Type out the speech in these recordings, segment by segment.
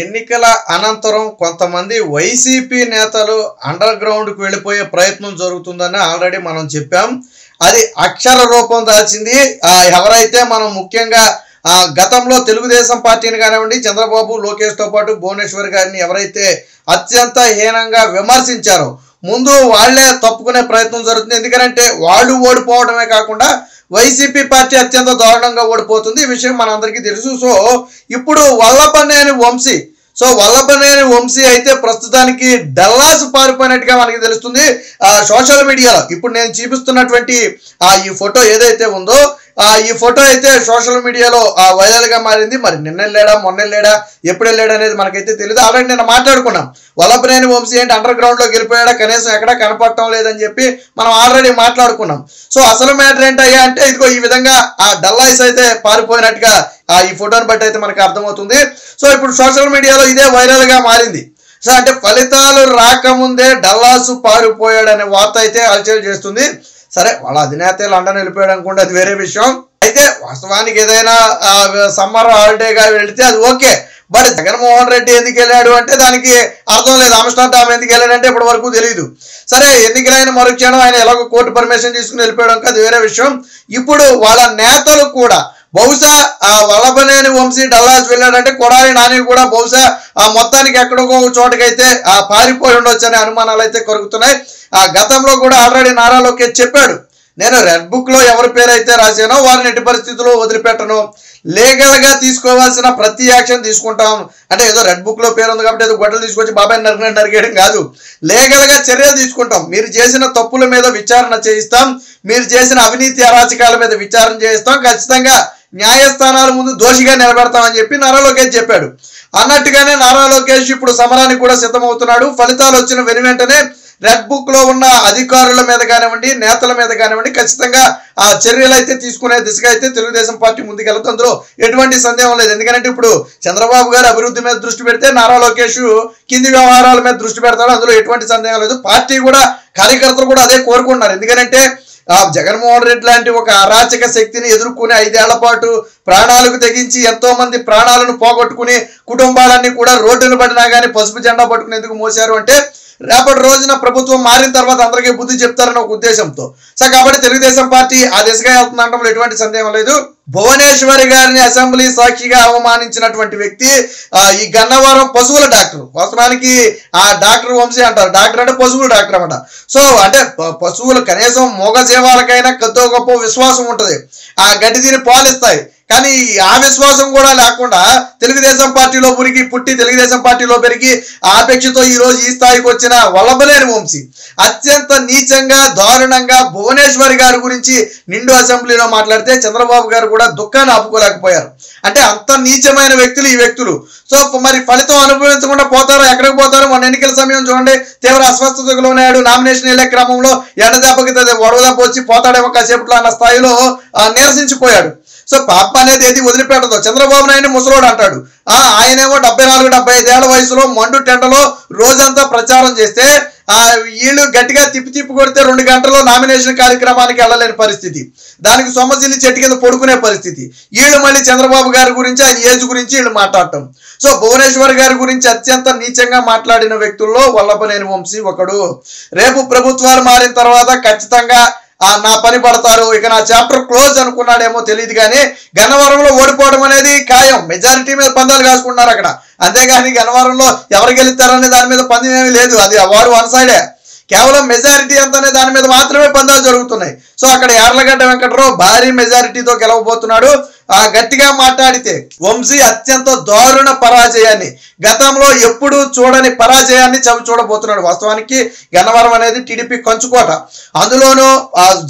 ఎన్నికల అనంతరం కొంతమంది వైసీపీ నేతలు అండర్ గ్రౌండ్కి వెళ్ళిపోయే ప్రయత్నం జరుగుతుందని ఆల్రెడీ మనం చెప్పాం. అది అక్షర రూపం దాల్చింది. ఎవరైతే మనం ముఖ్యంగా గతంలో తెలుగుదేశం పార్టీని కానివ్వండి, చంద్రబాబు లోకేష్తో పాటు భువనేశ్వర్ గారిని ఎవరైతే అత్యంత హీనంగా విమర్శించారో ముందు వాళ్లే తప్పుకునే ప్రయత్నం జరుగుతుంది. ఎందుకంటే వాళ్ళు ఓడిపోవడమే కాకుండా వైసీపీ పార్టీ అత్యంత దారుణంగా ఓడిపోతుంది. ఈ విషయం మనందరికీ తెలుసు. సో ఇప్పుడు వల్లభనేని వంశీ అయితే ప్రస్తుతానికి డల్లాస్ పారిపోయినట్టుగా మనకి తెలుస్తుంది. సోషల్ మీడియాలో ఇప్పుడు నేను చూపిస్తున్నటువంటి ఈ ఫోటో ఏదైతే ఉందో ఈ ఫోటో అయితే సోషల్ మీడియాలో వైరల్ గా మారింది. మరి నిన్న వెళ్ళాడా, మొన్న వెళ్ళాడా, ఎప్పుడు వెళ్ళాడా అనేది మనకైతే తెలియదు. ఆల్రెడీ నిన్న మాట్లాడుకున్నాం. వల్లభనేని వంశీ ఏంటి అండర్ గ్రౌండ్ లో గెలిపోయాడా, కనీసం ఎక్కడా కనపడటం లేదని చెప్పి మనం ఆల్రెడీ మాట్లాడుకున్నాం. సో అసలు మ్యాటర్ ఏంటయ్యా అంటే ఇదిగో ఈ విధంగా డల్లాస్ అయితే పారిపోయినట్టుగా ఈ ఫోటోని బట్టి అయితే మనకు అర్థమవుతుంది. సో ఇప్పుడు సోషల్ మీడియాలో ఇదే వైరల్ గా మారింది. సో అంటే ఫలితాలు రాకముందే డల్లాస్ పారిపోయాడనే వార్త అయితే హల్చల్ చేస్తుంది. సరే, వాళ్ళ అధినేత లండన్ వెళ్ళిపోయాడు అనుకుంటే అది వేరే విషయం. అయితే వాస్తవానికి ఏదైనా సమ్మర్ హాలిడేగా వెళితే అది ఓకే. బట్ జగన్మోహన్ రెడ్డి ఎందుకు వెళ్ళాడు అంటే దానికి అర్థం లేదు. ఆమ్స్టర్డామ్ ఎందుకు వెళ్ళాడంటే ఇప్పటి వరకు తెలియదు. సరే, ఎన్నికలైన మరుక్షణం ఆయన ఎలాగో కోర్టు పర్మిషన్ తీసుకుని వెళ్ళిపోయాడు, అది వేరే విషయం. ఇప్పుడు వాళ్ళ నేతలు కూడా బహుశా వల్లభనేని వంశీ డల్లాస్ వెళ్ళాడంటే కొడాలి నాని కూడా బహుశా మొత్తానికి ఎక్కడికో చోటకైతే పారిపోయి ఉండొచ్చు అనే అనుమానాలు అయితే కలుగుతున్నాయి. గతంలో కూడా ఆల్రెడీ నారా లోకేష్ చెప్పాడు, నేను రెడ్ బుక్ లో ఎవరి పేరు అయితే రాశానో వారిని ఎట్టి పరిస్థితుల్లో వదిలిపెట్టను, లీగల్ గా తీసుకోవాల్సిన ప్రతి యాక్షన్ తీసుకుంటాం. అంటే ఏదో రెడ్ బుక్ లో పేరు ఉంది కాబట్టి ఏదో గొడ్డలు తీసుకొచ్చి బాబాయ్ నరికేయడం కాదు, లీగల్ గా చర్య తీసుకుంటాం. మీరు చేసిన తప్పుల మీద విచారణ చేయిస్తాం, మీరు చేసిన అవినీతి అరాచకాల మీద విచారణ చేయిస్తాం, ఖచ్చితంగా న్యాయస్థానాల ముందు దోషిగా నిలబెడతామని చెప్పి నారా లోకేష్ చెప్పాడు. అన్నట్టుగానే నారా లోకేష్ ఇప్పుడు సమరానికి కూడా సిద్ధమవుతున్నాడు. ఫలితాలు వచ్చిన వెనువెంటనే రెడ్ బుక్ లో ఉన్న అధికారుల మీద కానివ్వండి, నేతల మీద కానివ్వండి ఖచ్చితంగా చర్యలు అయితే తీసుకునే దిశగా అయితే తెలుగుదేశం పార్టీ ముందుకెళ్తుంది. అందులో ఎటువంటి సందేహం లేదు. ఎందుకంటే ఇప్పుడు చంద్రబాబు గారు అభివృద్ధి మీద దృష్టి పెడితే నారా లోకేష్ కింది వ్యవహారాల మీద దృష్టి పెడతాడు. అందులో ఎటువంటి సందేహం లేదు. పార్టీ కూడా, కార్యకర్తలు కూడా అదే కోరుకుంటున్నారు. ఎందుకంటే జగన్మోహన్ రెడ్డి లాంటి ఒక అరాచక శక్తిని ఎదుర్కొనే 5 ఏళ్ల పాటు ప్రాణాలకు తెగించి ఎంతో మంది ప్రాణాలను పోగొట్టుకుని కుటుంబాలన్నీ కూడా రోడ్డును పడినా కానీ పసుపు జెండా పట్టుకుని ఎందుకు మోసారు అంటే రేపటి రోజున ప్రభుత్వం మారిన తర్వాత అందరికీ బుద్ధి చెప్తారన్న ఒక ఉద్దేశంతో. సో కాబట్టి తెలుగుదేశం పార్టీ ఆ దిశగా వెళ్తుందంటే ఎటువంటి సందేహం లేదు. భువనేశ్వరి గారిని అసెంబ్లీ సాక్షిగా అవమానించినటువంటి వ్యక్తి ఈ గన్నవరం పశువుల డాక్టర్. వాస్తవానికి డాక్టర్ వంశీ అంటారు. డాక్టర్ అంటే పశువుల డాక్టర్ అన్నమాట. సో అంటే పశువులు కనీసం మూగ జీవాలకైనా కొద్దో గొప్ప విశ్వాసం ఉంటుంది, ఆ గడ్డి తిని పాలిస్తాయి. కానీ ఆ విశ్వాసం కూడా లేకుండా తెలుగుదేశం పార్టీలో పుట్టి తెలుగుదేశం పార్టీలో పెరిగి ఆపేక్షతో ఈ రోజు ఈ స్థాయికి వచ్చిన వల్లభనేని వంశీ అత్యంత నీచంగా, దారుణంగా భువనేశ్వరి గారి గురించి నిండు అసెంబ్లీలో మాట్లాడితే చంద్రబాబు గారు కూడా దుఃఖాన్ని ఆపుకోలేకపోయారు. అంటే అంత నీచమైన వ్యక్తులు ఈ వ్యక్తులు. సో మరి ఫలితం అనుభవించకుండా పోతారో, ఎక్కడికి పోతారో? మన ఎన్నికల సమయం చూడండి, తీవ్ర అస్వస్థతకు లోనాడు. నామినేషన్ వెళ్ళే క్రమంలో ఎండదెబ్బకి వడదెబ్బ వచ్చి పోతాడేమో కాసేపట్లో అన్న స్థాయిలో నీరసించిపోయాడు. సో పాప అనేది ఏది వదిలిపెట్టదు. చంద్రబాబు నాయుడు ముసలోడు అంటాడు, ఆయనేమో 74-75 ఏళ్ల వయసులో మండు టెండలో రోజంతా ప్రచారం చేస్తే వీళ్ళు గట్టిగా తిప్పి కొడితే 2 గంటల్లో నామినేషన్ కార్యక్రమానికి వెళ్ళలేని పరిస్థితి, దానికి సొమ్మసిల్లి చెట్టు కింద పడుకునే పరిస్థితి. వీళ్ళు మళ్ళీ చంద్రబాబు గారి గురించి, ఆయన ఏజ్ గురించి వీళ్ళు మాట్లాడటం. సో భువనేశ్వర్ గారి గురించి అత్యంత నీచంగా మాట్లాడిన వ్యక్తుల్లో వల్లభనేని వంశీ ఒకడు. రేపు ప్రభుత్వాలు మారిన తర్వాత ఖచ్చితంగా నా పని పడతారు, ఇక నా చాప్టర్ క్లోజ్ అనుకున్నాడేమో తెలియదు. కానీ గన్నవరంలో ఓడిపోవడం అనేది ఖాయం. మెజారిటీ మీద పందాలు కాసుకుంటున్నారు అక్కడ. అంతేగాని గన్నవరంలో ఎవరు గెలుస్తారనే దాని మీద పందెం ఏమీ లేదు. అది వారు వన్ సైడే. కేవలం మెజారిటీ ఎంత అనే దాని మీద మాత్రమే పందాలు జరుగుతున్నాయి. సో అక్కడ యార్లగడ్డ వెంకటరావు భారీ మెజారిటీతో గెలవబోతున్నాడు. గట్టిగా మాట్లాడితే వంశీ అత్యంత దారుణ పరాజయాన్ని, గతంలో ఎప్పుడూ చూడని పరాజయాన్ని చూడబోతున్నాడు. వాస్తవానికి గన్నవరం అనేది టీడీపీ కంచుకోట. అందులోనూ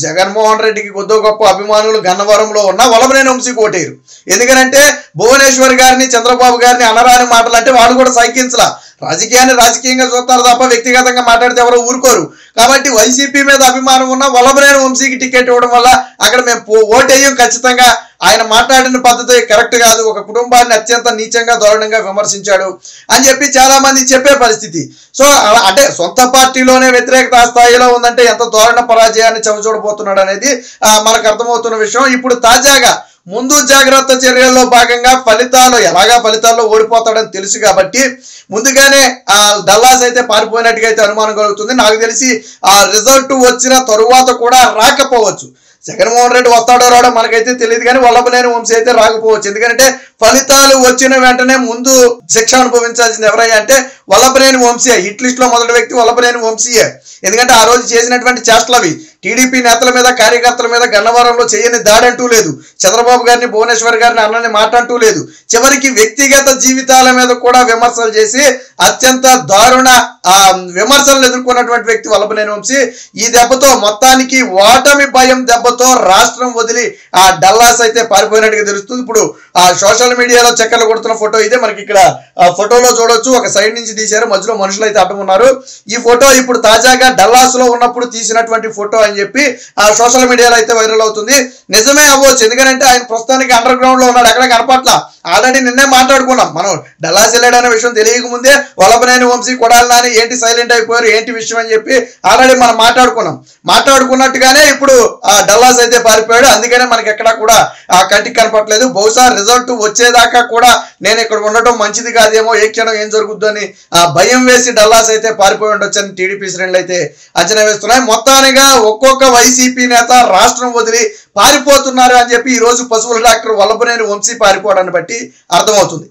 జగన్మోహన్ రెడ్డికి కొద్దో గొప్ప అభిమానులు గన్నవరంలో ఉన్న వల్లభనేని వంశీకి ఓటేరు. ఎందుకంటే భువనేశ్వర్ గారిని, చంద్రబాబు గారిని అనరాని మాటలు అంటే వాళ్ళు కూడా సైకిన్స్లా రాజకీయాన్ని రాజకీయంగా చూస్తారు తప్ప వ్యక్తిగతంగా మాట్లాడితే ఎవరో ఊరుకోరు. కాబట్టి వైసీపీ మీద అభిమానం ఉన్న వల్లభనేని వంశీకి టికెట్ ఇవ్వడం వల్ల అక్కడ మేము ఓటేయం. ఖచ్చితంగా ఆయన మాట్లాడిన పద్ధతి కరెక్ట్ కాదు, ఒక కుటుంబాన్ని అత్యంత నీచంగా, దారుణంగా విమర్శించాడు అని చెప్పి చాలా మంది చెప్పే పరిస్థితి. సో అంటే సొంత పార్టీలోనే వ్యతిరేకత స్థాయిలో ఉందంటే ఎంత దారుణ పరాజయాన్ని చవిచూడబోతున్నాడు అనేది మనకు అర్థమవుతున్న విషయం. ఇప్పుడు తాజాగా ముందు జాగ్రత్త చర్యల్లో భాగంగా ఫలితాల్లో ఓడిపోతాడని తెలుసు కాబట్టి ముందుగానే ఆ డల్లాస్ అయితే పారిపోయినట్టుగా అయితే అనుమానం కలుగుతుంది. నాకు తెలిసి ఆ రిజల్ట్ వచ్చిన తరువాత కూడా రాకపోవచ్చు. జగన్మోహన్ రెడ్డి వస్తాడో రాడో మనకైతే తెలియదు, కానీ వల్లభనేని వంశీ అయితే రాకపోవచ్చు. ఎందుకంటే ఫలితాలు వచ్చిన వెంటనే ముందు శిక్ష అనుభవించాల్సింది ఎవరయ్యా అంటే వల్లభనేని వంశీయే. హిట్ లిస్ట్ లో మొదటి వ్యక్తి వల్లభనేని వంశీయే. ఎందుకంటే ఆ రోజు చేసినటువంటి చేష్టలు అవి. టీడీపీ నేతల మీద, కార్యకర్తల మీద గన్నవరంలో చేయని దాడంటూ లేదు. చంద్రబాబు గారిని, భువనేశ్వర్ గారిని అన్నని మాట్లాడుతూ లేదు. చివరికి వ్యక్తిగత జీవితాల మీద కూడా విమర్శలు చేసి అత్యంత దారుణ విమర్శలను ఎదుర్కొన్నటువంటి వ్యక్తి వల్లభనేని వంశీ. ఈ దెబ్బతో మొత్తానికి ఓటమి భయం దెబ్బతో రాష్ట్రం వదిలి ఆ డల్లాస్ అయితే పారిపోయినట్టుగా తెలుస్తుంది. ఇప్పుడు ఆ సోషల్ మీడియాలో చక్కర్లు కొడుతున్న ఫోటో ఇదే. మనకి ఇక్కడ ఫోటోలో చూడొచ్చు, ఒక సైడ్ నుంచి తీశారు, మధ్యలో మనుషులు అయితే అడ్డం ఉన్నారు. ఈ ఫోటో ఇప్పుడు తాజాగా డల్లాస్ లో ఉన్నప్పుడు తీసినటువంటి ఫోటో అని చెప్పి ఆ సోషల్ మీడియాలో అయితే వైరల్ అవుతుంది. నిజమే అవ్వచ్చు, ఎందుకంటే ఆయన ప్రస్తుతానికి అండర్ గ్రౌండ్ లో ఉన్నాడు, ఎక్కడ కనపట్ల. ఆల్రెడీ నిన్నే మాట్లాడుకున్నాం మనం, డల్లాస్ వెళ్ళాడనే విషయం తెలియక ముందే వల్లభనేని వంశీ, కొడాలి నాని ఏంటి సైలెంట్ అయిపోయారు, ఏంటి విషయం అని చెప్పి ఆల్రెడీ మనం మాట్లాడుకున్నట్టుగానే ఇప్పుడు ఆ డల్లాస్ అయితే పారిపోయాడు. అందుకనే మనకి ఎక్కడా కూడా ఆ కంటికి కనపట్లేదు. బహుశా రిజల్ట్ వచ్చేదాకా కూడా నేను ఇక్కడ ఉండటం మంచిది కాదేమో, ఏ క్షణం ఏం జరుగుద్దు అని ఆ భయం వేసి డల్లాస్ అయితే పారిపోయి ఉండొచ్చు అని టీడీపీ శ్రేణులు అయితే అంచనా వేస్తున్నాయి. మొత్తానిగా ఒక్కొక్క వైసీపీ నేత రాష్ట్రం వదిలి పారిపోతున్నారు అని చెప్పి ఈ రోజు పశువుల డాక్టర్ వల్లభనేని వంశీ పారిపోవడాన్ని బట్టి అర్థమవుతుంది.